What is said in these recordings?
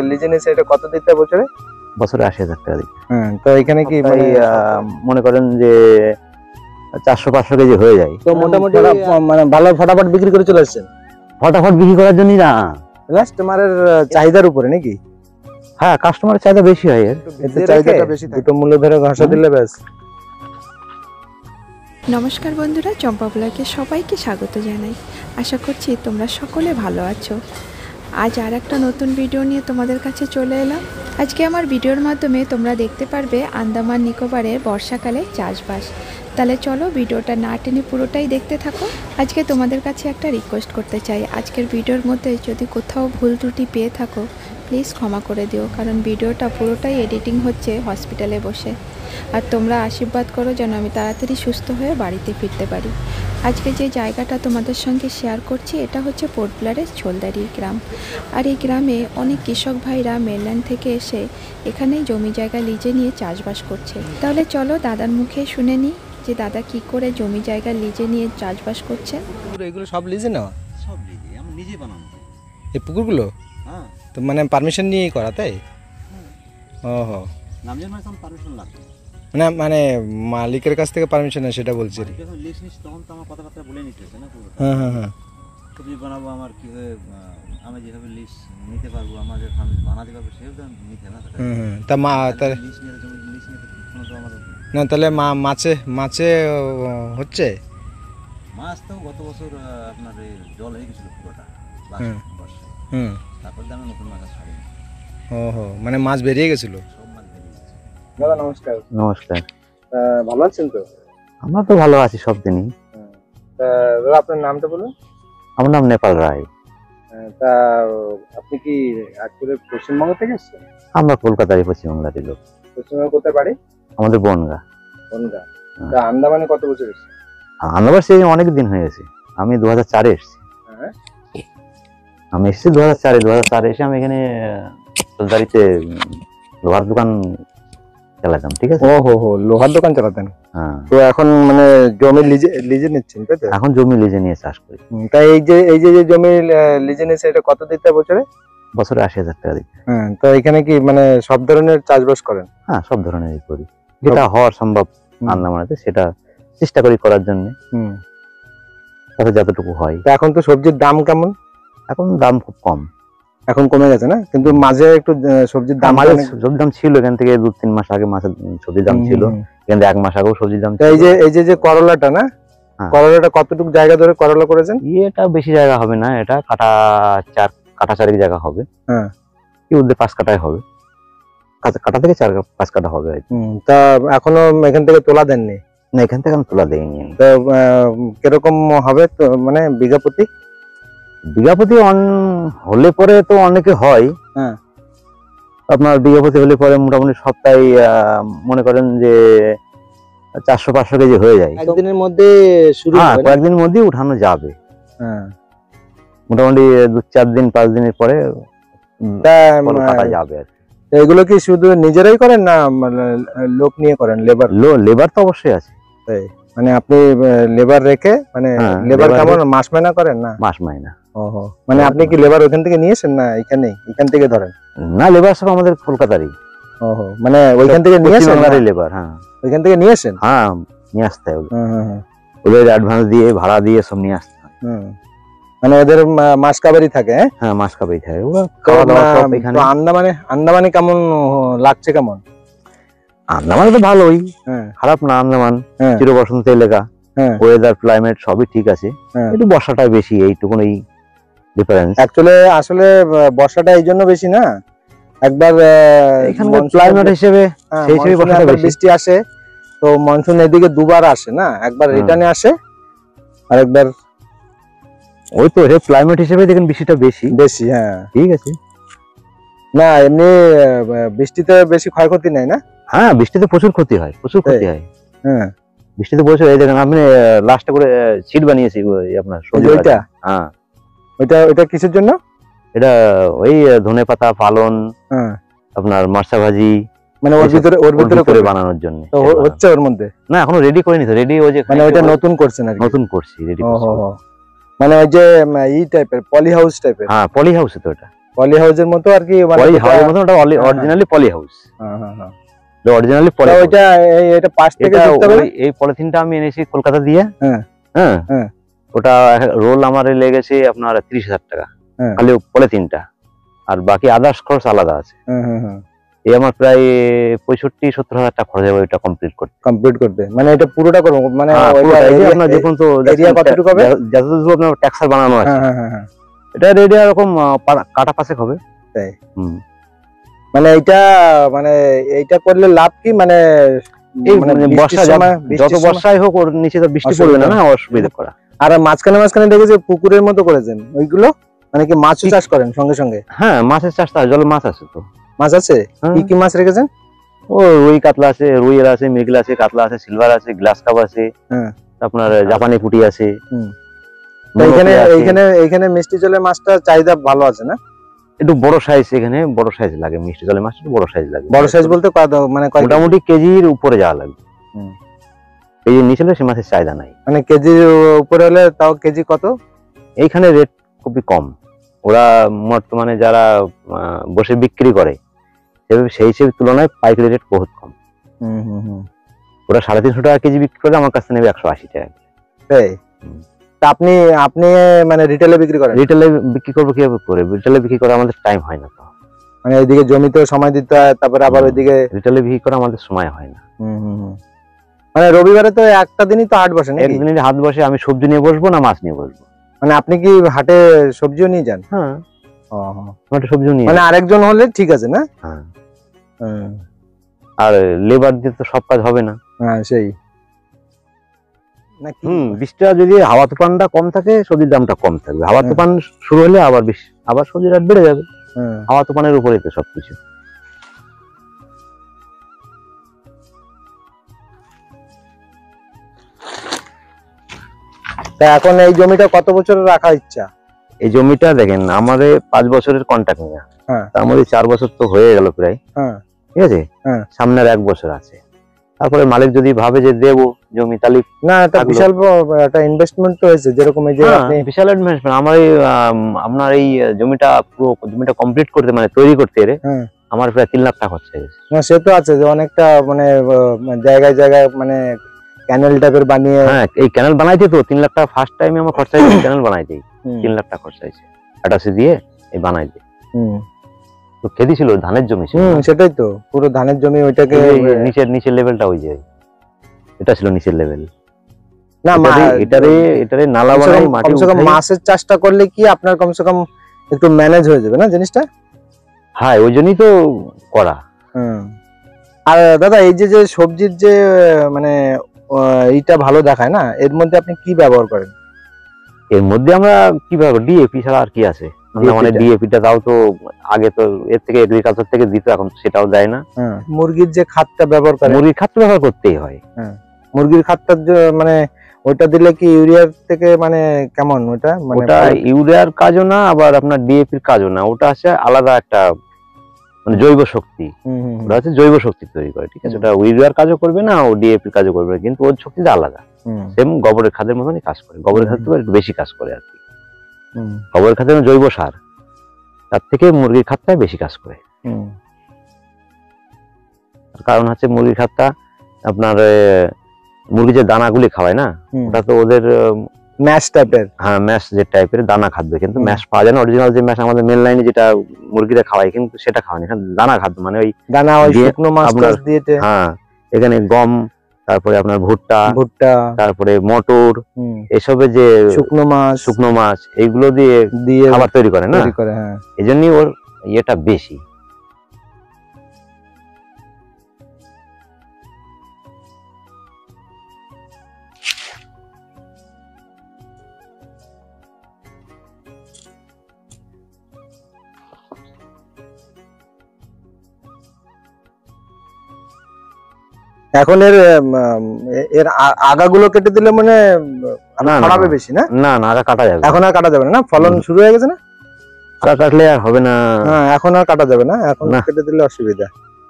লিজে নিয়েছে, এটা কত দিতে বছরে? বছরে 80,000 টাকা দিই। হ্যাঁ, তো এখানে কি মানে মনে করেন যে 400-500 কেজি হয়ে যায়। তো মোটামুটি মানে ভালো ফটাফট বিক্রি করে চলে আসছেন? ফটাফট বিক্রি করার জন্যই না, কাস্টমারের চাহিদার উপরে নাকি? হ্যাঁ, কাস্টমারের চাহিদা বেশি হয়, এতে চাহিদাটা বেশি থাকে। দুটো মূল্য ধরে ঘষা দিলে ব্যাস। নমস্কার বন্ধুরা, চম্পা ব্লগে সবাইকে স্বাগত জানাই। আশা করছি তোমরা সকলে ভালো আছো। আজ আর একটা নতুন ভিডিও নিয়ে তোমাদের কাছে চলে এলাম। আজকে আমার ভিডিওর মাধ্যমে তোমরা দেখতে পারবে আন্দামান নিকোবরের বর্ষাকালে চাষবাস। তাহলে চলো ভিডিওটা না টেনে পুরোটাই দেখতে থাকো। আজকে তোমাদের কাছে একটা রিকোয়েস্ট করতে চাই, আজকের ভিডিওর মধ্যে যদি কোথাও ভুল ত্রুটি পেয়ে থাকো প্লিজ ক্ষমা করে দিও, কারণ ভিডিওটা পুরোটাই এডিটিং হচ্ছে হসপিটালে বসে। আর তোমরা আশীর্বাদ করো যেন আমি তাড়াতাড়ি সুস্থ হয়ে বাড়িতে ফিরতে পারি। আজকে যে জায়গাটা তোমাদের সঙ্গে শেয়ার করছি এটা হচ্ছে পোর্ট ব্লেয়ারের ছোলদারি গ্রাম। আর এই গ্রামে অনেক কৃষক ভাইরা মেনল্যান্ড থেকে এসে এখানেই জমি জায়গা লিজে নিয়ে চাষবাস করছে। তাহলে চলো দাদার মুখে শুনে নিই যে দাদা কি করে জমি জায়গা লিজে নিয়ে চাষবাস করছে। এগুলো সব লিজে নেওয়া? সব লিজে, আমি নিজে বানানো এই পুকুরগুলো? হ্যাঁ, তো মানে পারমিশন নিয়েই করা, তাই? ওহো, নামজের মানে পারমিশন লাগবে মানে মানে মালিকের কাছ থেকে পারমিশন আছে সেটা বলছি। যখন লিস্ট নিস তখন তো আমার কথাবার্তা বলে নিতেছে না পুরো। হ্যাঁ হ্যাঁ হ্যাঁ, সবজি বানাবো আমার কিভাবে, আমি যেভাবে লিস্ট নিতে পারবো, আমাদের আমি বানাতে পারবো সেভাবে নিতে না। হ্যাঁ, তা মা তার লিস্ট নিয়ে জমি লিস্ট নিতে কোনো তো আমার না, তাহলে মাছে মাছে হচ্ছে মাছ তো গত বছর আপনার এই জল হয়ে গেছিল পুরোটা হুম। বর্ষায়। হুম, তারপর আমি নতুন মাছ ছাড়িনি, ওহো, মানে মাছ বেরিয়ে গেছিল। সব মাছ বেরিয়ে গেছে। দাদা নমস্কার। নমস্কার। ভালো আছেন তো? আমরা তো ভালো আছি সব দিনই। দাদা আপনার নামটা বলুন। আমার নাম নেপাল রায়। তা আপনি কি অ্যাকচুয়ালি পশ্চিমবঙ্গ থেকে এসেছেন? আমরা কলকাতারই, পশ্চিমবাংলারই লোক। পশ্চিমবঙ্গ কোথায় বাড়ি? আমাদের বনগা। বনগা। তা আন্দামানে কত বছর এসেছেন? আন্দামান সেই অনেক দিন হয়ে গেছে, আমি 2004-এ এসেছি। হ্যাঁ, আমি এসেছি 2004 এসে আমি এখানে সোলদারিতে লোহার দোকান চালাতাম, ঠিক আছে? ও হো, লোহার দোকান চালাতেন। হ্যাঁ, তো এখন মানে জমি লিজে নিচ্ছেন, তাই তো? এখন জমি লিজে নিয়ে চাষ করি। তাই এই যে জমি লিজে নিয়েছে এটা কত দিতে বছরে? বছরে 80,000 টাকা দিই। হ্যাঁ, তো এখানে কি মানে সব ধরনের চাষবাস করেন? হ্যাঁ, সব ধরনেরই করি, যেটা হওয়ার সম্ভব আন্দামানেতে সেটা চেষ্টা করি করার জন্য, তাতে যতটুকু হয়। এখন তো সবজির দাম কেমন? এখন দাম খুব কম, এখন কমে গেছে না? কিন্তু মাঝে একটু সবজির দাম সবজির দাম ছিল, এখান থেকে 2-3 মাস আগে মাছের সবজির দাম ছিল, এখান থেকে 1 মাস আগেও সবজির দাম ছিল। এই যে করলাটা না, করলাটা কতটুকু জায়গা ধরে করলা করেছেন? এটা বেশি জায়গা হবে না, এটা কাটা 4 জায়গা হবে। হ্যাঁ, কি উদ্দে 5 কাটায় হবে, কাটা থেকে 4-5 কাটা হবে। তা এখনো এখান থেকে তোলা দেননি? না, এখান থেকে আমি তোলা দেয়নি। তো কিরকম হবে তো, মানে বিঘা প্রতি হলে পরে তো অনেকে হয়। হ্যাঁ, আপনার বিঘা প্রতি হলে পরে মোটামুটি সপ্তাহে মনে করেন যে 400-500 কেজি হয়ে যায়। একদিনের মধ্যে শুরু হ্যাঁ, হবে না? কয়েকদিনের মধ্যেই উঠানো যাবে। হ্যাঁ, মোটামুটি 2-4 দিন 5 দিনের পরে কাটা যাবে আর কি। এগুলো কি শুধু নিজেরাই করেন না লোক নিয়ে করেন? লেবার তো অবশ্যই আছে। মানে আপনি লেবার রেখে, মানে লেবার কেমন মাস মাইনা করেন না? মাস মাইনা। ওহো, মানে আপনি কি লেবার ওখান থেকে নিয়েছেন না এখান থেকে ধরেন? না, লেবার সব আমাদের কলকাতারই। ওহো, মানে ওইখান থেকে নিয়েছেন? লেবার, হ্যাঁ, ওইখান থেকে নিয়েছেন? হ্যাঁ, নিয়ে আসতে হবে। হ্যাঁ, ওদের অ্যাডভান্স দিয়ে ভাড়া দিয়ে সব নিয়ে আসতে হয়। মানে ওদের মাস কাবারি থাকে? হ্যাঁ, মাস কাবারি থাকে। খাওয়া দাওয়া সব এখানে। আন্দামানে কেমন লাগছে? কেমন? আন্দামানে তো ভালোই, খারাপ না। আন্দামান চির বসন্ত এলাকা, ওয়েদার ক্লাইমেট সবই ঠিক আছে, একটু বর্ষাটা বেশি, এইটুকুনই ডিফারেন্স। আসলে বর্ষাটা এই জন্য বেশি না, একবার এখানকার ক্লাইমেট হিসেবে সেই হিসেবে বর্ষাটা বেশি। বৃষ্টি আসে তো মনসুন এদিকে দুবার আসে না, একবার রিটার্নে আসে আর একবার ওই তো ক্লাইমেট হিসেবে দেখেন বৃষ্টিটা বেশি। হ্যাঁ, ঠিক আছে। না এমনি বৃষ্টিতে বেশি ক্ষয়ক্ষতি নাই না? হ্যাঁ, বৃষ্টিতে প্রচুর ক্ষতি হয়। হ্যাঁ, বৃষ্টিতে প্রচুর। এই দেখেন আমি লাস্টে করে সিট বানিয়েছি আপনার ওইটা। হ্যাঁ, ওইটা কিসের জন্য? এটা ওই ধনেপাতা পালন, আপনার মার্চা ভাজি, মানে ওর ভিতরে বানানোর জন্য হচ্ছে। ওর মধ্যে না, এখনো রেডি করিনি তো। রেডি হয়েছে, মানে ওইটা নতুন করছেন? নতুন করছি, রেডি করছি। মানে ওই যে ই টাইপের পলি হাউস টাইপের? হ্যাঁ, পলি হাউস তো এটা। পলি হাউসের মতো আর কি, মানে পলি হাউসের মতো, ওটা অরিজিনালি পলি হাউস। হ্যাঁ হ্যাঁ হ্যাঁ, অরিজিনালি পলি। ওইটা এটা পাশ থেকে দেখতে হবে। এই পলিথিনটা আমি এনেছি কলকাতা দিয়ে। হ্যাঁ হ্যাঁ হ্যাঁ, ওটা রোল আমার লেগেছে আপনার 30,000 টাকা হ্যাঁ। খালি পলিথিনটা, আর বাকি আদার্স খরচ আলাদা আছে। হ্যাঁ হ্যাঁ হ্যাঁ, এই আমার প্রায় 65-70 হাজার টাকা খরচ হবে ওইটা কমপ্লিট করতে। মানে এটা পুরোটা করব, মানে হ্যাঁ, ওইটা পুরোটা। এই যে area- আপনার দেখুন তো area কতটুকু হবে? যতটুকু আপনার টেক্সচার বানানো আছে, হ্যাঁ হ্যাঁ হ্যাঁ হ্যাঁ, এটা রেডিয়া এরকম কাটা পাশে হবে। তাই? হুম। মানে এইটা করলে লাভ কি, মানে এই মানে বর্ষা যত বর্ষায় হোক ওর নিচে তো বৃষ্টি পড়বে না, না অসুবিধা করা। আর মাঝখানে দেখেছি পুকুরের মতো করেছেন ওইগুলো, মানে কি মাছও চাষ করেন সঙ্গে সঙ্গে? হ্যাঁ, মাছের চাষ তো, জলে মাছ আছে তো। মাছ আছে? হ্যাঁ। কি কি মাছ রেখেছেন? ও রুই কাতলা আছে, রুইয়ের আছে, মৃগেল আছে, কাতলা আছে, সিলভার আছে, গ্লাস কাপ আছে, হ্যাঁ। আপনার জাপানি পুঁটি আছে। তো এইখানে মিষ্টি জলের মাছটা চাহিদা ভালো আছে না? একটু বড় সাইজ, এখানে বড় সাইজ লাগে, মিষ্টি জলের মাছ একটু বড় সাইজ লাগে। বড় সাইজ বলতে মানে কয় মোটামুটি কেজির উপরে যাওয়া লাগবে। হুম। কেজির নিচে হলে সে মাছের চাহিদা নাই। মানে কেজির উপরে হলে তাও কেজি কত? এইখানে রেট খুবই কম। ওরা বর্তমানে যারা বসে বিক্রি করে সেই হিসেবে তুলনায় পাইকারি রেট বহুত কম। ওরা 350 টাকা কেজি বিক্রি করে, আমার কাছে নেবে 180 টাকা। তাই? তা আপনি মানে রিটেলে বিক্রি করেন? রিটেলে বিক্রি করবো কিভাবে করে? রিটেলে বিক্রি করে আমাদের টাইম হয় না তো। মানে এইদিকে জমিতে সময় দিতে হয়, তারপরে আবার ওইদিকে রিটেলে বিক্রি করে আমাদের সময় হয় না। মানে রবিবারে তো একটা দিনই তো হাট বসে নাকি? একদিনের হাট বসে, আমি সবজি নিয়ে বসবো না মাছ নিয়ে বসবো? মানে আপনি কি হাটে সবজিও নিয়ে যান? হ্যাঁ, হাটে সবজিও নিয়ে। মানে আরেকজন হলে ঠিক আছে না? হ্যাঁ, আর লেবার দিয়ে তো সব কাজ হবে না। হ্যাঁ সেই নাকি। বৃষ্টিটা যদি, হাওয়া তুফানটা কম থাকে সবজির দামটা কম থাকবে। হাওয়া তুফান শুরু হলে আবার সবজির রেট বেড়ে যাবে। হাওয়া তুফানের উপরে তো সবকিছু। তা এখন এই জমিটা কত বছর রাখার ইচ্ছা? এই জমিটা দেখেন আমাদের 5 বছরের কন্ট্রাক্ট নিয়ে, তার মধ্যে 4 বছর তো হয়ে গেল প্রায়। ঠিক আছে, সামনে আর 1 বছর আছে। তারপরে মালিক যদি ভাবে যে দেবো জমি, তাহলে না, এটা বিশাল একটা ইনভেস্টমেন্ট তো হয়েছে, যেরকম এই যে আপনি বিশাল ইনভেস্টমেন্ট। আমার এই আপনার এই জমিটা কমপ্লিট করতে, মানে তৈরি করতে আমার প্রায় 3 লাখ টাকা খরচ হয়ে গেছে। না সে তো আছে যে অনেকটা, মানে জায়গায় জায়গায় মানে ক্যানেল টাইপের বানিয়ে। হ্যাঁ, এই ক্যানেল বানাইতে তো 3 লাখ টাকা ফার্স্ট টাইমে আমার খরচা হয়েছে। ক্যানেল বানাইতেই 3 লাখ টাকা খরচা হয়েছে, আটাশি দিয়ে এই বানাইতে। তো খেতি ছিল, ধানের জমি ছিল। সেটাই তো, পুরো ধানের জমি। ওইটাকে নিচের লেভেলটা ওই যে এটা ছিল নিচের লেভেল। না এটারে নালা বানাই, মাটি কমসে কম মাছের চাষটা করলে কি আপনার কমসে কম একটু ম্যানেজ হয়ে যাবে না জিনিসটা? হ্যাঁ, ওই জন্যই তো করা। আর দাদা, এই যে সবজির যে মানে এইটা ভালো দেখায় না, এর মধ্যে আপনি কি ব্যবহার করেন? এর মধ্যে আমরা কি ব্যবহার, ডিএপি ছাড়া আর কি আছে? মানে ডিএপিটা দাও তো, আগে তো এর থেকে এগ্রিকালচার থেকে দিত, এখন সেটাও দেয় না। মুরগির যে খাতটা ব্যবহার করে, মুরগির খাত ব্যবহার করতেই হয়। মুরগির খাতটা মানে ওইটা দিলে কি ইউরিয়ার থেকে মানে কেমন ওটা? মানে ওটা ইউরিয়ার কাজও না, আবার আপনার ডিএপির কাজও না। ওটা আছে আলাদা একটা, মানে জৈব শক্তি। ওটা হচ্ছে জৈব শক্তি তৈরি করে। ঠিক আছে, ওটা ইউরিয়ার কাজও করবে না, ও ডিএপির কাজও করবে না, কিন্তু ওর শক্তিটা আলাদা। সেম গোবরের খাদের মতনই কাজ করে। গোবরের খাদ থেকে একটু বেশি কাজ করে আর কি। গোবরের খাদ জৈব সার, তার থেকে মুরগির খাতটা বেশি কাজ করে। কারণ হচ্ছে মুরগির খাতটা আপনার মুরগি যে দানাগুলি খাওয়ায় না, ওটা তো ওদের ম্যাশ টাইপের। হ্যাঁ, ম্যাশ যে টাইপের দানা খাদ্য। কিন্তু ম্যাশ পাওয়া যায় না, অরিজিনাল যে ম্যাশ আমাদের মেন লাইনে যেটা মুরগিরা খাওয়ায়, কিন্তু সেটা খাওয়ানি। দানা খাদ্য, মানে ওই দানা, ওই শুকনো মাছ দিয়ে। হ্যাঁ, এখানে গম, তারপরে আপনার ভুট্টা, তারপরে মটর, এসবের যে শুকনো মাছ এইগুলো দিয়ে খাবার তৈরি করে না, এই জন্যই ওর ইয়েটা বেশি। এখন এর আগাগুলো কেটে দিলে মানে খারাপে বেশি না? না না, আগা কাটা যাবে। এখন আর কাটা যাবে না, ফলন শুরু হয়ে গেছে না? আগা কাটলে আর হবে না। হ্যাঁ, এখন আর কাটা যাবে না, এখন কেটে দিলে অসুবিধা।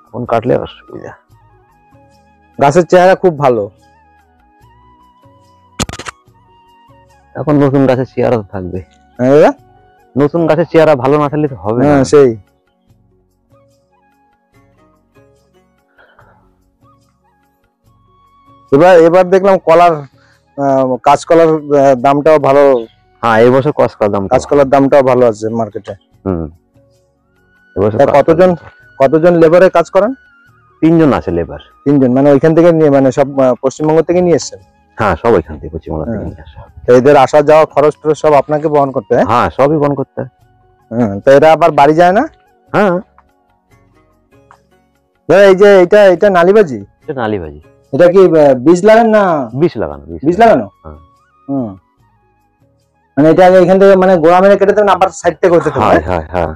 এখন কাটলে অসুবিধা। গাছের চেহারা খুব ভালো। এখন নতুন গাছের চেহারা থাকবে। হ্যাঁ, নতুন গাছের চেহারা ভালো না থাকলে তো হবে না। হ্যাঁ সেই এবার দেখলাম কলার কাঁচকলার দামটাও ভালো। হ্যাঁ এই বছর কাঁচকলার দামটাও ভালো আছে মার্কেটে। এবছর কতজন লেবারে কাজ করেন? 3 জন আছে লেবার। 3 জন, মানে ওইখান থেকে নিয়ে, মানে সব পশ্চিমবঙ্গ থেকে নিয়ে এসেছেন? হ্যাঁ সব ওইখান থেকে পশ্চিমবঙ্গ থেকে নিয়ে আসা। তো এদের আসা যাওয়া খরচ টরচ সব আপনাকে বহন করতে হয়? হ্যাঁ সবই বহন করতে হয়। তো এরা আবার বাড়ি যায় না? হ্যাঁ এই যে এটা নালিবাজি? এটা নালিবাজি। এটা কি বীজ লাগান না? বীজ লাগানো। হ্যাঁ মানে এটা আগে এখান থেকে মানে গোড়া মেরে কেটে দেবেন, আবার সাইড থেকে করতে হবে? হ্যাঁ হ্যাঁ।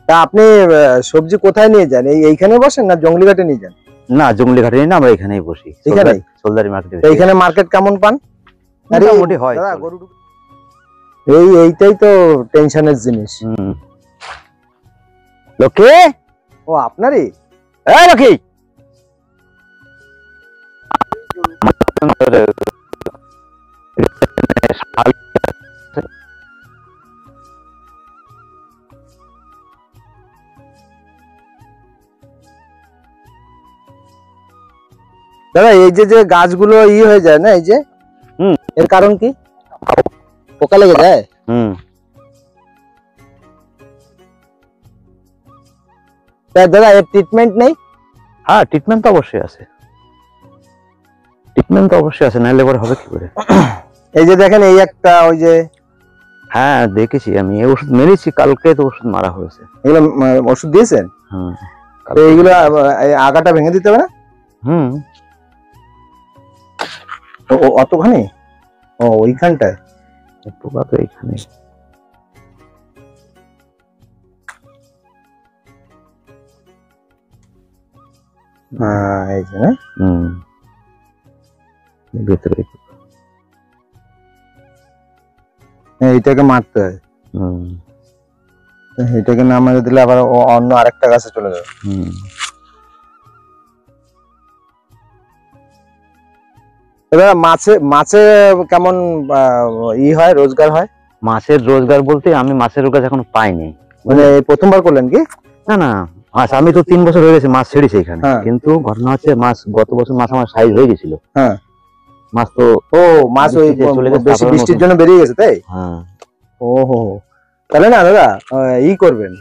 তা আপনি সবজি কোথায় নিয়ে যান? এইখানে বসেন না জঙ্গলি ঘাটে নিয়ে যান? না জঙ্গলি ঘাটে না, আমরা এখানেই বসি। এখানেই সোলদারি মার্কেটে। এইখানে মার্কেট কেমন পান? মোটামুটি হয়। এইটাই তো টেনশনের জিনিস। লক্ষ্মী, ও আপনারই? এই লক্ষ্মী, দাদা এই যে গাছগুলো হয়ে যায় না, এই যে এর কারণ কি? পোকা লেগে যায়? দাদা এর ট্রিটমেন্ট নেই? হ্যাঁ ট্রিটমেন্ট তো অবশ্যই আছে, নাহলে পরে হবে কি করে? এই যে দেখেন এই একটা, ওই যে হ্যাঁ দেখেছি আমি, এই ওষুধ মেরেছি, কালকে তো ওষুধ মারা হয়েছে। এগুলো ওষুধ দিয়েছেন? এইগুলো আগাটা ভেঙে দিতে হবে না? অতখানি? ও ওইখানটায় পোকা তো এইখানে। হ্যাঁ এই যে না, ভেতরে এইটাকে মারতে হয়। এইটাকে না মেরে দিলে আবার অন্য আরেকটা গাছে চলে যাবে। এবার মাছে কেমন হয়, রোজগার হয়? মাছের রোজগার বলতে আমি মাছের রোজগার এখন পাইনি। মানে প্রথমবার করলেন কি? না না মাছ আমি তো 3 বছর হয়ে গেছে মাছ ছেড়েছি এখানে, কিন্তু ঘটনা হচ্ছে মাছ গত বছর মাছ আমার সাইজ হয়ে গেছিল। হ্যাঁ মাছ তো মাছ ওই বেশি বৃষ্টির জন্য বেরিয়ে গেছে তাই? হ্যাঁ। ওহো, তাহলে না দাদা করবেন,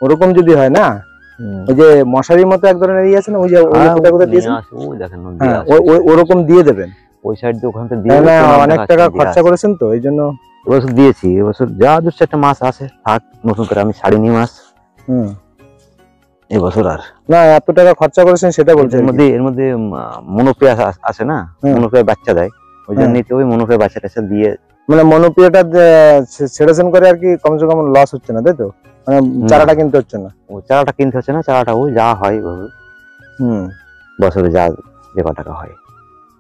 ওরকম যদি হয় না, ওই যে মশারির মতো এক ধরনের আছে না, ওই যে কোথায় কোথায় দিয়েছেন, ওই দেখেন ওরকম দিয়ে দেবেন। ওই সাইড দিয়ে ওখান থেকে দিয়ে অনেক টাকা খরচা করেছেন তো, এই জন্য এবছর দিয়েছি। এবছর যা 2-4টা মাছ আছে থাক, নতুন করে আমি ছাড়িনি মাছ এবছর। আর না এত টাকা খরচা করেছেন সেটা বলছেন? এর মধ্যে মনোপিয়া আছে না, মনোপিয়া বাচ্চা দেয়, ওই জন্যই তো ওই মনোপিয়া বাচ্চা টাচ্চা দিয়ে, মানে মনোপিয়াটা ছেড়েছেন করে আর কি, কমসে কম লস হচ্ছে না তাই তো? মানে চারাটা কিনতে হচ্ছে না? ও চারাটা কিনতে হচ্ছে না, চারাটা ওই যা হয় বছরে যা যে ক টাকা হয়।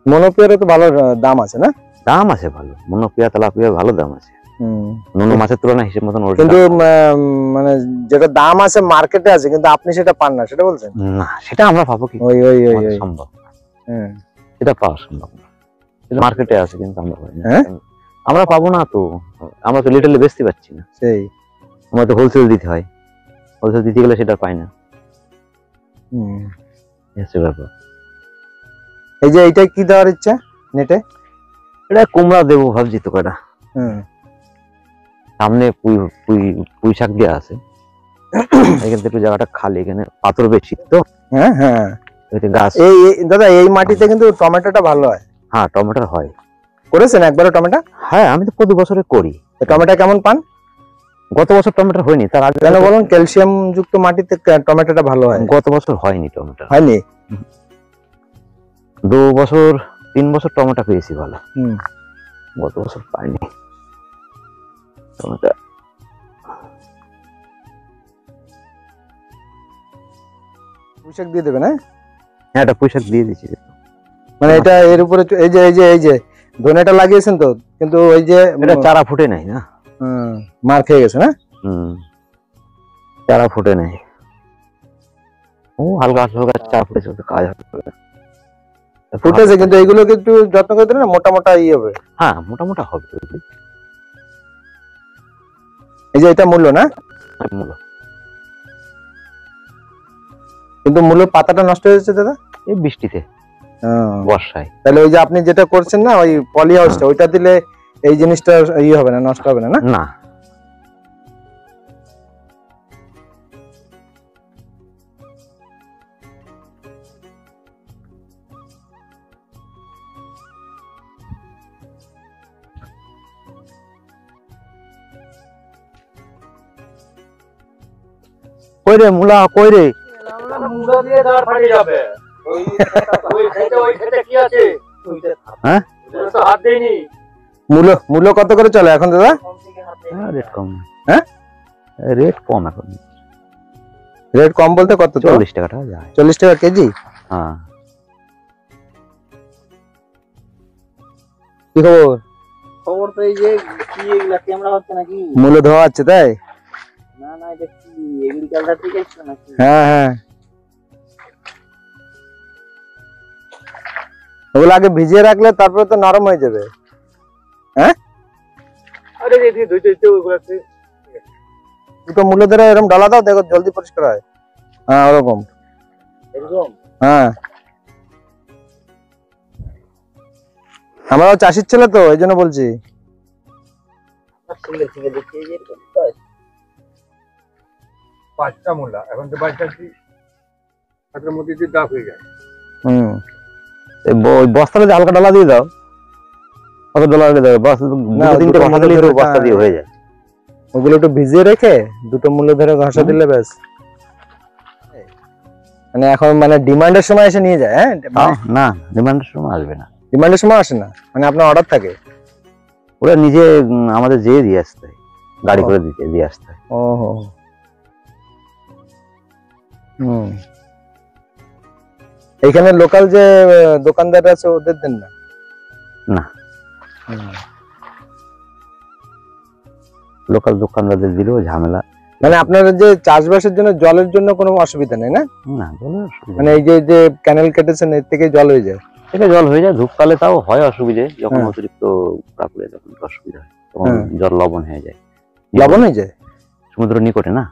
মনোপিয়ারও তো ভালো দাম আছে না? দাম আছে ভালো, মনোপিয়া তেলাপিয়া ভালো দাম আছে, অন্য মাছের তুলনায় হিসেব মতন। কিন্তু মানে যেটা দাম আছে মার্কেটে আছে, কিন্তু আপনি সেটা পান না, সেটা বলছেন? না সেটা আমরা পাবো কি সম্ভব? সেটা পাওয়া সম্ভব না, সেটা মার্কেটে আছে কিন্তু আমরা পাই না। আমরা পাবো না তো, আমরা তো লিটারলি বেচতে পাচ্ছি না, সেই আমরা তো হোলসেল দিতে হয়, হোলসেল দিতে গেলে সেটা পাই না, ব্যাপার। এই যে এইটা কি দেওয়ার ইচ্ছা নেটে? এটা কুমড়া দেবো ভাবছি তো কটা, সামনে পুঁই শাক দেওয়া আছে, এখান থেকে জায়গাটা খালি, এখানে পাথর বেশি তো। হ্যাঁ হ্যাঁ গাছ। দাদা এই মাটিতে কিন্তু টমেটোটা ভালো হয়? হ্যাঁ টমেটো হয়। করেছেন একবারও টমেটো? হ্যাঁ আমি তো প্রতি বছরে করি। টমেটো কেমন পান? গত বছর টমেটো হয়নি, তার আগে কেন বলুন? ক্যালসিয়াম যুক্ত মাটিতে টমেটোটা ভালো হয়। গত বছর হয়নি টমেটো, হয়নি। 3 বছর টমেটো পেয়েছি ভালো, গত বছর পাইনি টমেটো। পুঁইশাক দিয়ে দেবেন? হ্যাঁ এটা পুঁইশাক দিয়ে দিচ্ছি। মানে এটা এর উপরে এই যে ধনেটা লাগিয়েছেন তো, কিন্তু ওই যে এটা চারা ফুটে নাই না? মার খেয়ে গেছে না? চারা ফুটে নেই, ও হালকা হালকা চারা ফুটেছে, কাজ হবে। ফুটেছে কিন্তু এইগুলোকে একটু যত্ন করে দিলে না মোটা মোটা হবে। হ্যাঁ মোটা মোটা হবে। এই যে এটা মূল্য না, মূলো, কিন্তু মূল্য পাতাটা নষ্ট হয়ে যাচ্ছে দাদা এই বৃষ্টিতে, বর্ষায়। তাহলে ওই যে আপনি যেটা করছেন না ওই পলি হাউসটা, ওইটা দিলে এই জিনিসটা হবে না, নষ্ট হবে না। না কই রে মুলা, কই রে? মুলা দিয়ে দাঁড় ফাটে যাবে। ওই খেতে কি আছে? হ্যাঁ তো হাত দেয়নি। মূল্য কত করে চলে এখন দাদা? রেট কম। হ্যাঁ রেট কম এখন। রেট কম বলতে কত? 40 টাকা যায়। 40 টাকা কেজি? হ্যাঁ। কি খবর? খবর তো এই যে কি এগুলা ক্যামেরা হচ্ছে নাকি? মূল্য ধোয়া আছে তাই? না না, এটা কি এগ্রিকালচার থেকে এসেছে নাকি? হ্যাঁ হ্যাঁ, ওগুলো আগে ভিজিয়ে রাখলে তারপরে তো নরম হয়ে যাবে। হ্যাঁ আরে দেখি ধুইতে ওগুলাতে দুটো মূল্য ধরে এরকম ডালা দাও, দেখো জলদি পরিষ্কার হয়। হ্যাঁ ওরকম এরকম। হ্যাঁ, আমরাও চাষির ছেলে তো এই জন্য বলছি। সিঙ্গেল সিঙ্গেল দেখি এই যে এরকম কাজ। 5টা মূলা, এখন তো 5টা কি হাতের মধ্যে দিয়ে দাগ হয়ে যায়। ওই বস্তাটা যে হালকা ডালা দিয়ে দাও, কত ডলা দিয়ে দাও, বস না, 2-3টে বস্তা দিলেই তো বস্তা দিয়ে হয়ে যায়। ওগুলো একটু ভিজিয়ে রেখে দুটো মূল্য ধরে ঘষা দিলে ব্যাস। মানে এখন মানে ডিমান্ডের সময় এসে নিয়ে যায়। হ্যাঁ না, ডিমান্ডের সময় আসবে না। ডিমান্ডের সময় আসে না, মানে আপনার অর্ডার থাকে? ওরা নিজে আমাদের যেয়ে দিয়ে আসতে হয়, গাড়ি করে দিয়ে আসতে হয়। ওহো, এইখানে লোকাল যে দোকানদার আছে ওদের দেন না? না, লোকাল দোকানদারদের দিলেও ঝামেলা। মানে আপনার যে চাষবাসের জন্য জলের জন্য কোনো অসুবিধা নেই না? না, মানে এই যে ক্যানেল কেটেছেন এর থেকে জল হয়ে যায়? এটা জল হয়ে যায়, ধূপকালে তাও হয় অসুবিধে, যখন অতিরিক্ত প্রাকুলে তখন অসুবিধা হয়, তখন জল লবণ হয়ে যায়। লবণ হয়ে যায়? সমুদ্র নিকটে না?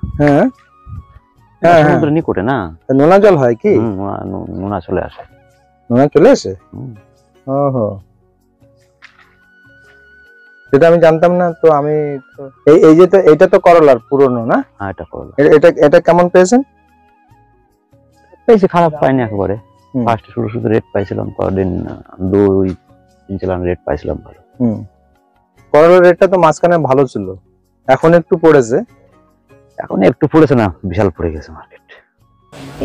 হ্যাঁ, সমুদ্র নিকটে না, নোনা জল হয় কি? নোনা চলে আসে। নোনা চলে আসে? ওহো, সেটা আমি জানতাম না তো। আমি এই যে তো এটা তো করলার পুরনো না? হ্যাঁ এটা করলা। এটা কেমন পেয়েছেন? বেশি খারাপ পাইনি একেবারে। ফার্স্টে শুধু রেট পাইছিলাম, পরদিন 2-3 চালান রেট পাইছিলাম ভালো। করলার রেটটা তো মাঝখানে ভালো ছিল, এখন একটু পড়েছে। এখন একটু পড়েছে না, বিশাল পড়ে গেছে মার্কেট।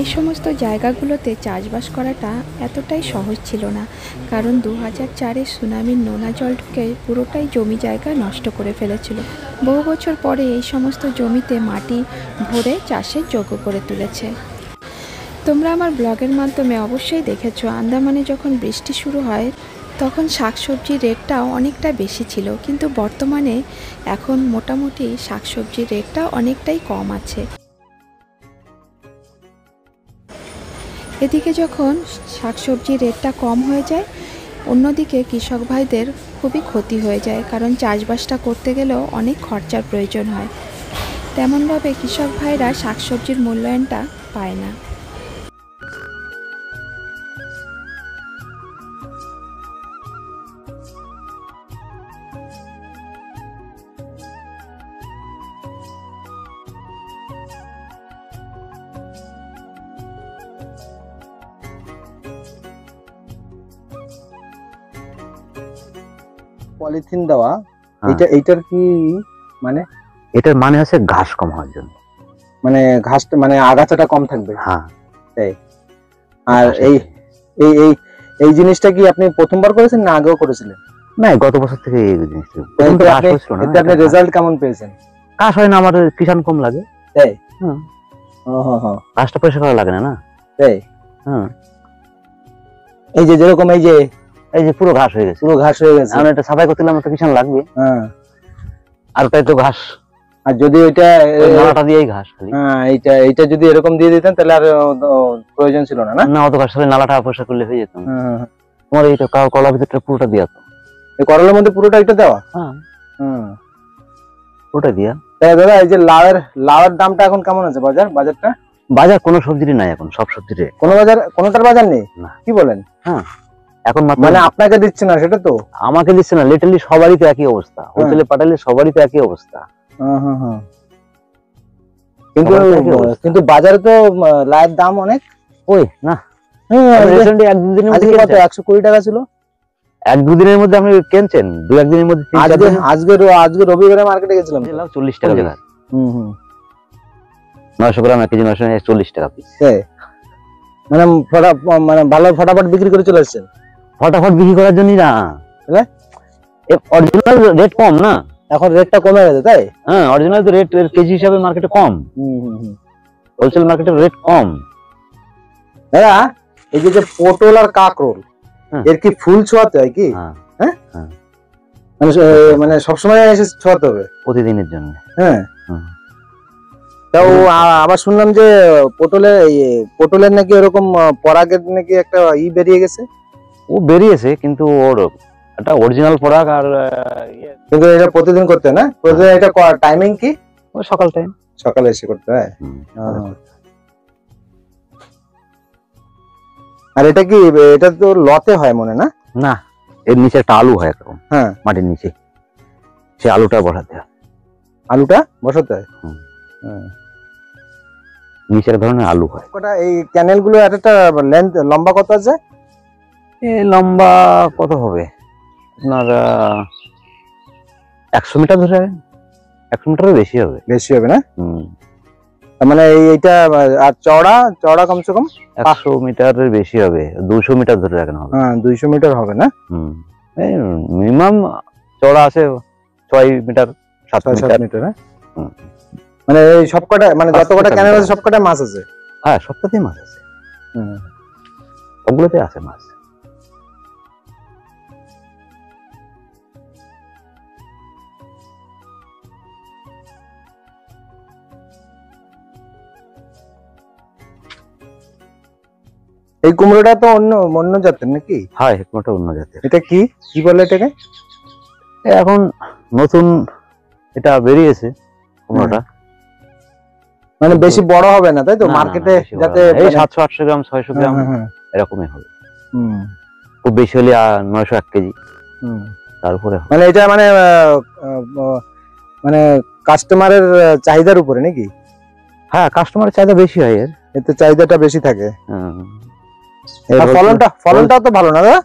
এই সমস্ত জায়গাগুলোতে চাষবাস করাটা এতটাই সহজ ছিল না, কারণ 2004-এ সুনামির নোনা জল ঢুকে পুরোটাই জমি জায়গা নষ্ট করে ফেলেছিল। বহু বছর পরে এই সমস্ত জমিতে মাটি ভরে চাষের যোগ্য করে তুলেছে। তোমরা আমার ব্লগের মাধ্যমে অবশ্যই দেখেছো, আন্দামানে যখন বৃষ্টি শুরু হয় তখন শাকসবজির রেটটাও অনেকটা বেশি ছিল, কিন্তু বর্তমানে এখন মোটামুটি শাকসবজির রেটটা অনেকটাই কম আছে। এদিকে যখন শাকসবজির রেটটা কম হয়ে যায়, অন্যদিকে কৃষক ভাইদের খুবই ক্ষতি হয়ে যায়, কারণ চাষবাসটা করতে গেলেও অনেক খরচার প্রয়োজন হয়। তেমনভাবে কৃষক ভাইরা শাকসবজির মূল্যায়নটা পায় না। পলিথিন দেওয়া, এইটার কি মানে? এটার মানে হচ্ছে ঘাস কম হওয়ার জন্য, মানে ঘাসটা মানে আগাছাটা কম থাকবে। হ্যাঁ, আর এই এই এই এই জিনিসটা কি আপনি প্রথমবার করেছেন না আগেও করেছিলেন? না, গত বছর থেকে এই জিনিসটা। আপনি রেজাল্ট কেমন পেয়েছেন? কাজ হয় না, আমার কিষান কম লাগে। তাই? কাজটা পয়সা করা লাগে না। না তাই? এই যে যেরকম এই যে পুরো ঘাস হয়ে গেছে, পুরো ঘাস হয়ে গেছে, আমরা এটা সাফাই করতে গেলে আমার তো কিষান লাগবে। আর ওটাই তো ঘাস, আর যদি ওইটা ওই নালাটা দিয়েই ঘাস খালি। হ্যাঁ এইটা যদি এরকম দিয়ে দিতেন তাহলে আর প্রয়োজন ছিল না, না? না অত ঘাস হলে নালাটা পরিষ্কার করলে হয়ে যেত। হ্যাঁ, তোমার এইটা কলার ভিতরটা পুরোটা দিয়া তো। এই করলার মধ্যে পুরোটা এটা দেওয়া। হ্যাঁ হুম। পুরোটা দিয়া। তাই দাদা, এই যে লাউয়ের দামটা এখন কেমন আছে বাজারটা? বাজার কোনো সবজিরই নাই এখন, সব সবজিরই কোনোটার বাজার নেই? না। কি বলেন? এখন মাত্র মানে আপনাকে দিচ্ছে না সেটা তো? আমাকে দিচ্ছে না, লিটারলি সবারই তো একই অবস্থা, হোলসেলে পাঠালে সবারই তো একই অবস্থা। হ্যাঁ। কিন্তু সবার তো একই অবস্থা। কিন্তু বাজারে তো লাউয়ের দাম অনেক। ওই না হ্যাঁ, রিসেন্টলি এক দুদিনের মধ্যে আজকে কত? কিনছেন? 120 টাকা ছিল। এক দুদিনের মধ্যে আপনি কিনছেন, দু একদিনের মধ্যে 3-4 দিন। আজকে রবিবারে মার্কেটে গেছিলাম। 40 টাকা বিঘা, হুম। 900 গ্রাম 1 কেজি 940 টাকা পিস। মানে মানে ভালো ফটাফট বিক্রি করে চলে আসছেন। ফটাফট বিক্রি করার জন্যই না, তাহলে অরিজিনাল রেট কম না, এখন রেটটা কমে গেছে, তাই? হ্যাঁ অরিজিনাল তো রেট কেজি হিসাবে মার্কেটে কম, হুম। হোলসেল মার্কেটের রেট কম। দাদা, এই যে পটল আর কাঁকরোল, হুম। এর কি ফুল ছোঁয়াতে হয় কি? হ্যাঁ মানে সবসময় এসে ছোঁয়াতে হবে? প্রতিদিনের জন্য। হ্যাঁ। হুম। তাও আবার শুনলাম যে পটলের নাকি এরকম পরাগের নাকি একটা বেরিয়ে গেছে। ও বেরিয়েছে কিন্তু ওর একটা অরিজিনাল প্রোডাক্ট আর কিন্তু এটা প্রতিদিন করতে হয় না? প্রতিদিন এটা টাইমিং কি? ও সকাল টাইম, সকালে এসে করতে হয়। আর এটা কি, এটা তো লতে হয় মনে না? না এর নিচে একটা আলু হয় একরকম, হ্যাঁ, মাটির নিচে, সে আলুটা বসাতে হয়। আলুটা বসাতে হয়। হুম। হ্যাঁ। নিচে এক ধরনের আলু হয়। কটা এই ক্যানেল গুলো একটা লেন্থ লম্বা কত আছে? লম্বা কত হবে আপনার 100 মিটার ধরে, 100 মিটারের বেশি হবে। বেশি হবে না? হুম। তার মানে এইটা আর চওড়া কমসে কম 100 মিটারের বেশি হবে, 200 মিটার ধরে রাখেন হবে। হ্যাঁ, 200 মিটার হবে না? হুম। মিনিমাম চওড়া আছে 6 মিটার 7 6-7 মিটার। মিটার। হ্যাঁ, হুম। মানে এই সবকটা, মানে 5 যতকটা মিটার ক্যানেল আছে আছে। সবকটা মাছ আছে। হ্যাঁ সবটাতেই মাছ আছে, হুম। সবগুলোতে আছে মাছ। এই কুমড়োটা তো অন্য জাতের নাকি? হ্যাঁ হেকমোটা অন্য জাতের। এটা কি বলে এটাকে? এখন নতুন এটা বেরিয়েছে কুমড়োটা। মানে বেশি বড় হবে না, তাই তো? না, না, মার্কেটে বেশি বড় যাতে না। এই মানে- 700-800 গ্রাম 600 গ্রাম হ্যাঁ। এরকমই হবে, হুম, খুব বেশি হলে 900-1 কেজি হুম। তারপরে হবে। মানে এটা মানে কাস্টমারের চাহিদার উপরে নাকি? হ্যাঁ কাস্টমারের চাহিদা বেশি হয় এর। এতে চাহিদাটা বেশি থাকে। হুম। আর ফলনটাও তো ভালো না দাদা?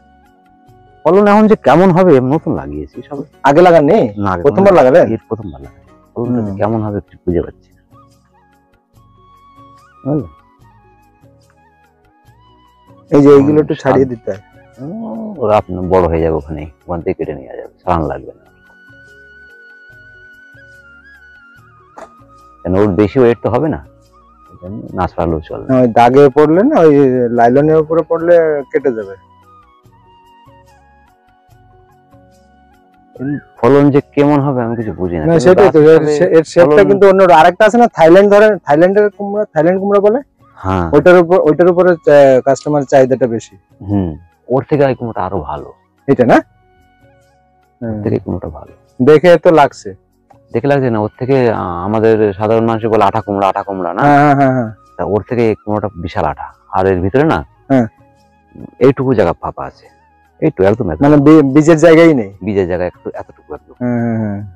ফলন এখন যে কেমন হবে, নতুন লাগিয়েছি সবে, আগে লাগাননি? না প্রথমবার লাগালেন? এর প্রথমবার লাগাই। ফলনটা যে হুম। কেমন হবে একটু বুঝে পাচ্ছি না। বুঝলে? এই যে এইগুলো একটু ছাড়িয়ে দিতে হয়। ওরা আপনার বড় হয়ে যাবে, ওখান থেকে কেটে নিয়ে যাবে, সারান লাগবে না। কেন ওর বেশি ওয়েট তো হবে না, না ছাড়ালেও চলবে। ওই দাগে পড়লে না, ওই লাইলনের উপরে পড়লে কেটে যাবে। ফলন যে কেমন হবে আমি কিছু বুঝি না। না কিন্তু সেটাই তো, গাছ হিসাবে এর শেপটা ফলন- কিন্তু অন্য। আরেকটা আছে না থাইল্যান্ডের কুমড়া বলে, হ্যাঁ ওইটার উপরে কাস্টমার চাহিদাটা বেশি। ওর থেকে এই কুমড়োটা আরো ভালো, এটা না? ওর থেকে এই কুমড়োটা ভালো দেখে তো লাগছে। দেখে লাগছে না? ওর থেকে আমাদের সাধারণ মানুষ বলে আঠা কুমড়া না, হ্যাঁ। তা ওর থেকে এই কুমড়োটা বিশাল আঠা। আর এর ভিতরে না হ্যাঁ। এইটুকু জায়গা ফাঁপা আছে, একদম একদম। মানে বীজের জায়গায় নেই। বীজের জায়গায় এতটুকু একদম,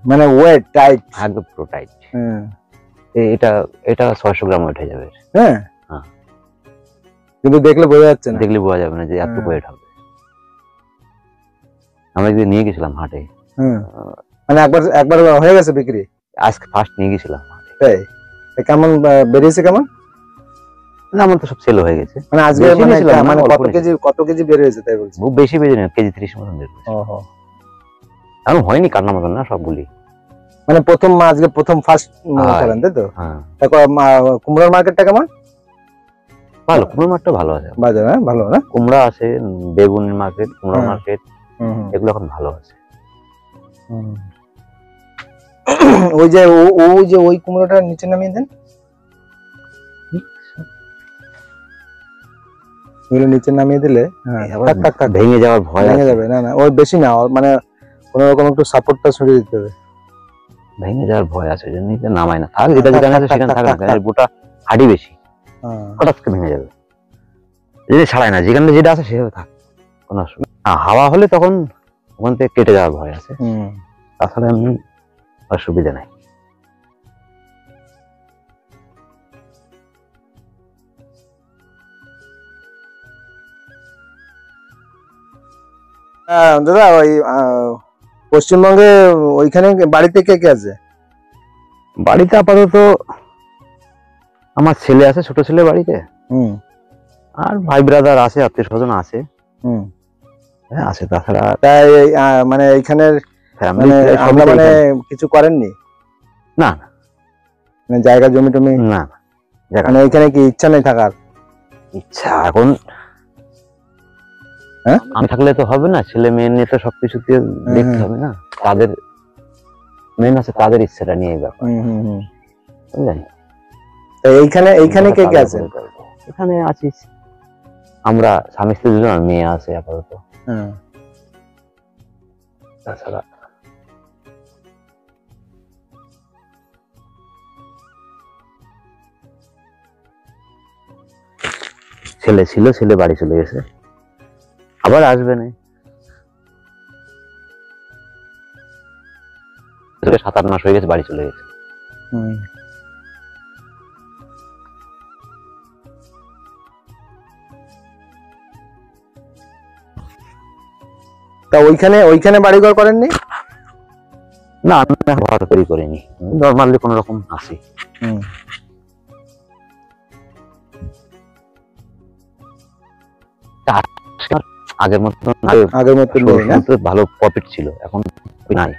মানে ওয়েট টাইট। একদম পুরো টাইট। এটা 600 গ্রাম ওয়েট হয়ে যাবে। হ্যাঁ, হ্যাঁ। কিন্তু দেখলে বোঝা যাচ্ছে না। দেখলে বোঝা যাবে না যে এতটুকু ওয়েট হবে। আমরা একদিন নিয়ে গেছিলাম হাটে, মানে একবার হয়ে গেছে বিক্রি? আজকে ফার্স্ট নিয়ে গেছিলাম হাটে। তাই? কেমন বেরিয়েছে কেমন? না আমার তো সব সেল হয়ে গেছে। মানে আজকে বেশি নিয়েছিলাম না, মানে অল্প কত কেজি বের হয়েছে তাই বলছি? খুব বেশি বেজে না, কেজি 30 মতন বের হয়েছে। ওহো। এখন হয়নি কান্না মতন না সবগুলি। মানে আজকে প্রথম ফার্স্ট করেন তাই তো? হ্যাঁ তারপর কুমড়োর মার্কেটটা কেমন? ভালো, কুমড়োর মার্কেটটা ভালো আছে। বাজার ভালো না? কুমড়া আছে, বেগুনের মার্কেট, কুমড়া মার্কেট, এগুলো এখন ভালো আছে। ওই যে ওই কুমড়োটা নিচে নামিয়ে দেন, ওগুলো নিচে নামিয়ে দিলে হ্যাঁ আবার থাক, ভেঙে যাওয়ার ভয় ভেঙে আছে। যাবে। না ওই বেশি না, মানে কোনো রকম একটু সাপোর্টটা ছড়িয়ে দিতে হবে। ভেঙে যাওয়ার ভয় আছে, ওই জন্য এটা নামাই না। থাক, এটা থাক, যেখানে থাক, আছে সেখানে থাক, থাক না, থাক, কারণ থাক। এর গোটা হাড়ি বেশি, হ্যাঁ। হঠাৎ করে ভেঙে যাবে। এটা ছাড়াই না, যেখানে যেটা আছে সেভাবে থাক, কোনো অসুবিধা না। হাওয়া হলে তখন ওখান থেকে কেটে যাওয়ার ভয় আছে, তাছাড়া এমনি অসুবিধা নাই। দাদা ওই পশ্চিমবঙ্গে ওইখানে বাড়িতে কে কে আছে? বাড়িতে আপাতত আমার ছেলে আছে, ছোট ছেলে বাড়িতে, আর ভাই ব্রাদার আছে, আত্মীয় স্বজন আছে, হ্যাঁ আছে। তাছাড়া তাই মানে এইখানের ফ্যামিলি মানে আমরা মানে কিছু করেননি, না মানে জায়গা জমি টমি না, মানে এখানে কি ইচ্ছা নেই থাকার? ইচ্ছা এখন হ্যাঁ আমি থাকলে তো হবে না, ছেলে মেয়ে নিয়ে তো সবকিছু দিয়ে দেখতে হবে না, তাদের মেন আছে, তাদের ইচ্ছাটা নিয়ে ব্যাপার, বুঝলেন? এইখানে কে কে আছে? এখানে আছিস আমরা স্বামী স্ত্রী দুজন, আর মেয়ে আছে আপাতত, তাছাড়া ছেলে ছিল, ছেলে বাড়ি চলে গেছে, আবার আসবে না। 7-8 মাস হয়ে গেছে, বাড়ি চলে গেছে। তা ওইখানে বাড়িঘর করেননি? না আমি ঘর তৈরি করিনি, নর্মালি কোন রকম আসি। আগের মতো ভালো প্রফিট ছিল, এখন নাই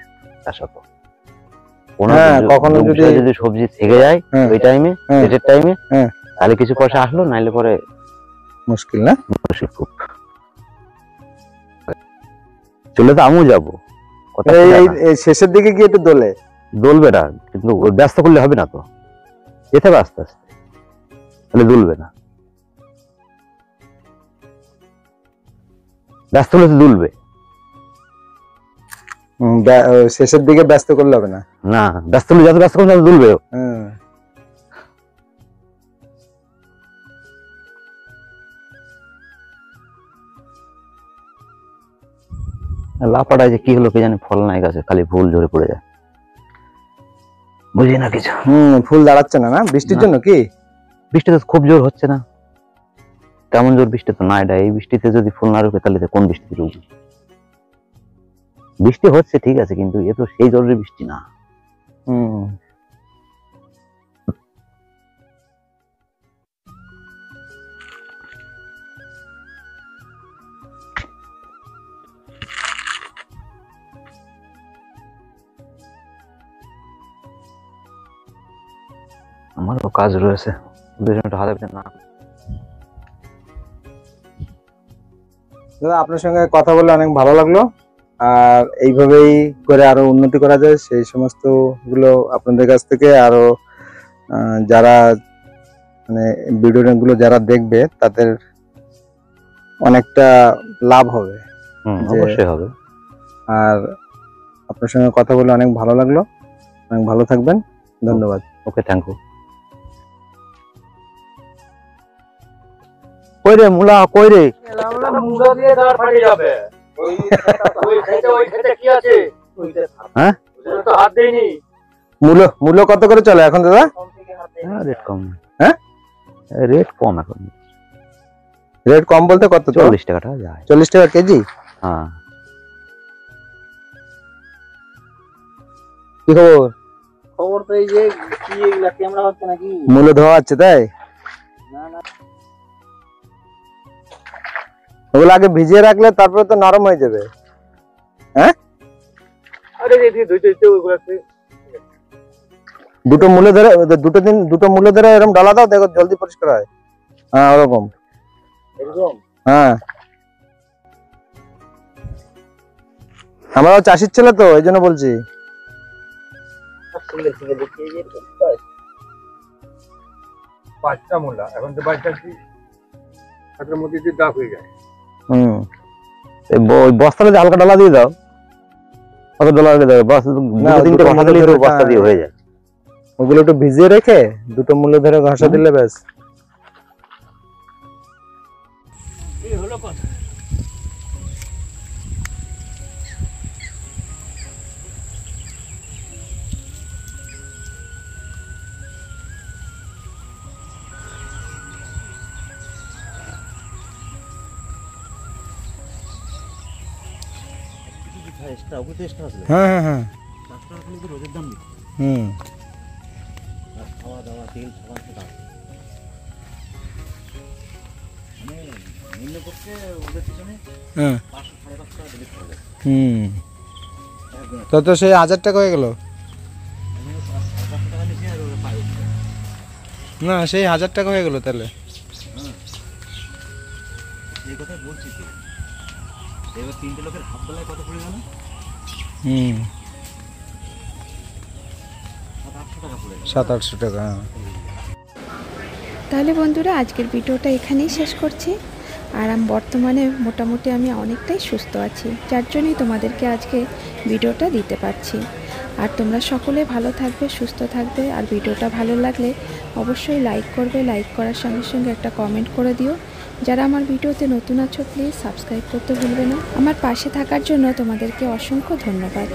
চাষত। কখনো যদি সবজি থেকে যায় ওই টাইমে, পেটের টাইমে, তাহলে কিছু পয়সা আসলো, নাইলে পরে মুশকিল। না মুশকিল খুব। চলে তো আমিও যাবো, শেষের দিকে গিয়ে একটু দলবে না, কিন্তু ব্যস্ত করলে হবে না তো, যেতে হবে আস্তে আস্তে, তাহলে দুলবে না। ব্যস্ত হলে তো দুলবে, শেষের দিকে ব্যস্ত করলে হবে না। না ব্যস্ত হলে যত ব্যস্ত করলে দুলবে। লাপাটায় যে কি হলো কে জানি, ফল নাই গাছে, খালি ফুল ঝরে পড়ে যায়, বুঝি না কিছু। ফুল দাঁড়াচ্ছে না, না বৃষ্টির জন্য? কি বৃষ্টি তো খুব জোর হচ্ছে না, তেমন জোর বৃষ্টি তো না। এটা এই বৃষ্টিতে যদি ফুল না রুখে, তাহলে কোন বৃষ্টিতে রুখবে? বৃষ্টি হচ্ছে ঠিক আছে, কিন্তু এ তো সেই জরুরি বৃষ্টি না। আমারও কাজ রয়েছে, দুজনটা হাতে না। দাদা আপনার সঙ্গে কথা বলে অনেক ভালো লাগলো, আর এইভাবেই করে আরো উন্নতি করা যায় সেই সমস্ত গুলো আপনাদের কাছ থেকে আরো যারা মানে ভিডিও গুলো যারা দেখবে তাদের অনেকটা লাভ হবে। অবশ্যই হবে। আর আপনার সঙ্গে কথা বলে অনেক ভালো লাগলো, অনেক ভালো থাকবেন, ধন্যবাদ। ওকে, থ্যাংক ইউ। কই রে মুলা, কই রে? মুলা দিয়ে দাঁড় ফাটে যাবে। ওই খেতে কি আছে? হ্যাঁ তো হাত দেয়নি। মূল্য কত করে চলে এখন দাদা? রেট কম। হ্যাঁ রেট কম এখন। রেট কম বলতে কত? 40 টাকাটা যায়। 40 টাকা কেজি? হ্যাঁ। কি খবর? খবর তো এই যে কি এগুলা ক্যামেরা হচ্ছে নাকি? মূল্য ধোয়া আছে তাই? না না, ওগুলো আগে ভিজিয়ে রাখলে তারপরে তো নরম হয়ে যাবে। হ্যাঁ আরে এই ধুইতে ওগুলাতে দুটো মূল্য ধরে এরকম ডালা দাও, দেখো জলদি পরিষ্কার হয়। হ্যাঁ ওরকম এরকম। হ্যাঁ আমরাও চাষির ছেলে তো, এই জন্য বলছি। সিঙ্গেল সিঙ্গেল দেখছি এই যে এরকম বয়স। 5টা মূলা এখন তো বাচ্চাটি হাতের মধ্যে দিয়ে দাগ হয়ে যায়। ওই বস্তাটা যে হালকা ডালা দিয়ে দাও, কত ডলা দিয়ে দাও, বাস না, দুটো তিনটে দুটো ঘষা মূলা দিলেই তো ধরে বস্তা দিয়ে হয়ে যায়। ওগুলো একটু ভিজিয়ে রেখে দুটো মূল্য ধরে ঘষা দিলে ব্যাস। এই হলো কথা। হ্যাঁ হ্যাঁ হ্যাঁ হুম হ্যাঁ হুম তো সেই 1000 টাকা হয়ে গেল না, সেই 1000 টাকা হয়ে গেল তাহলে। হুম 700-800 টাকা। হ্যাঁ। তাহলে বন্ধুরা আজকের ভিডিওটা এখানেই শেষ করছি। আর বর্তমানে মোটামুটি আমি অনেকটাই সুস্থ আছি, যার জন্যই তোমাদেরকে আজকে ভিডিওটা দিতে পারছি। আর তোমরা সকলে ভালো থাকবে, সুস্থ থাকবে। আর ভিডিওটা ভালো লাগলে অবশ্যই লাইক করবে, লাইক করার সঙ্গে সঙ্গে একটা কমেন্ট করে দিও। যারা আমার ভিডিওতে নতুন আছো প্লিজ সাবস্ক্রাইব করতে ভুলবে না। আমার পাশে থাকার জন্য তোমাদেরকে অসংখ্য ধন্যবাদ।